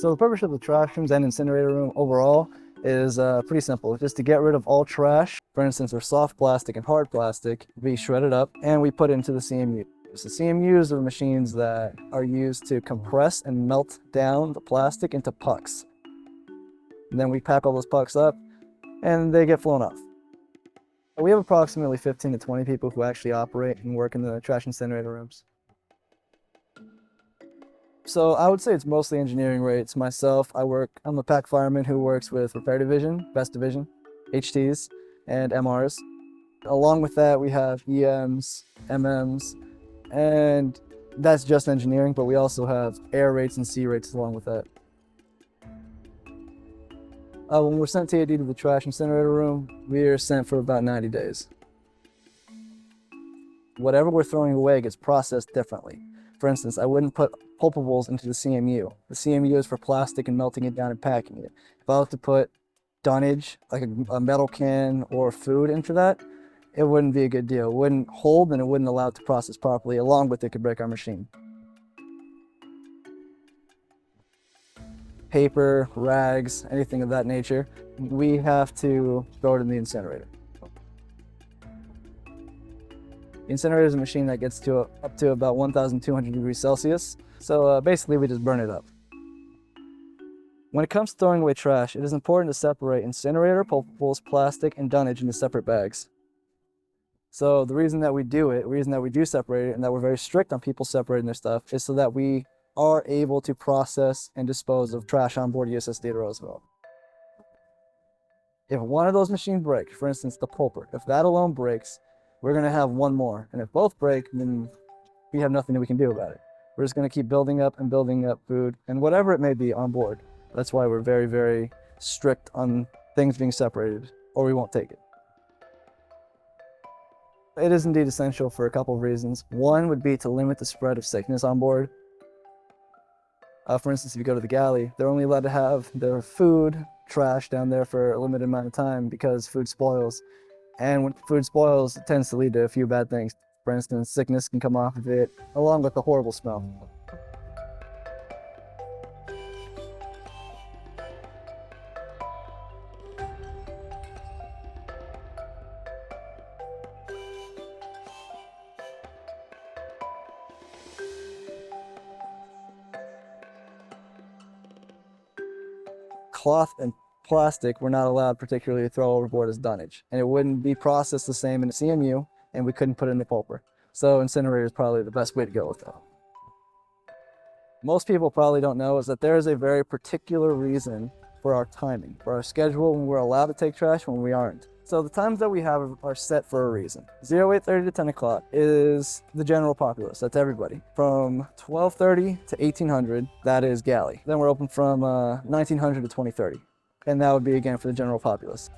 So the purpose of the trash rooms and incinerator room overall is pretty simple. Just to get rid of all trash. For instance, our soft plastic and hard plastic, we shred it up and we put it into the CMU. So CMUs are machines that are used to compress and melt down the plastic into pucks. And then we pack all those pucks up and they get flown off. We have approximately 15 to 20 people who actually operate and work in the trash incinerator rooms. So I would say it's mostly engineering rates. Myself, I'm a pack fireman who works with repair division, best division, HTs, and MRs. Along with that, we have EMs, MMs, and that's just engineering, but we also have air rates and sea rates along with that. When we're sent TAD to the trash incinerator room, we are sent for about 90 days. Whatever we're throwing away gets processed differently. For instance, I wouldn't put pulpables into the CMU. The CMU is for plastic and melting it down and packing it. If I was to put dunnage, like a metal can or food into that, it wouldn't be a good deal. It wouldn't hold and it wouldn't allow it to process properly. Along with it could break our machine. Paper, rags, anything of that nature, we have to throw it in the incinerator. The incinerator is a machine that gets to up to about 1,200 degrees Celsius. So basically we just burn it up. When it comes to throwing away trash, it is important to separate incinerator, pulpables, plastic, and dunnage into separate bags. So the reason that we do separate it, and that we're very strict on people separating their stuff, is so that we are able to process and dispose of trash on board USS Theodore Roosevelt. If one of those machines breaks, for instance the pulper, if that alone breaks, we're going to have one more. And if both break, then we have nothing that we can do about it. We're just going to keep building up and building up food and whatever it may be on board. That's why we're very, very strict on things being separated, or we won't take it. It is indeed essential for a couple of reasons. One would be to limit the spread of sickness on board. For instance, if you go to the galley, they're only allowed to have their food, trash down there for a limited amount of time because food spoils. And when food spoils, it tends to lead to a few bad things. For instance, sickness can come off of it, along with the horrible smell. Cloth and plastic were not allowed particularly to throw overboard as dunnage, and it wouldn't be processed the same in a CMU, and we couldn't put it in the pulper. So incinerator is probably the best way to go with that. Most people probably don't know is that there is a very particular reason for our timing, for our schedule when we're allowed to take trash, when we aren't. So the times that we have are set for a reason. 08:30 to 10 o'clock is the general populace, that's everybody. From 12:30 to 1800, that is galley. Then we're open from 1900 to 2030. And that would be again for the general populace.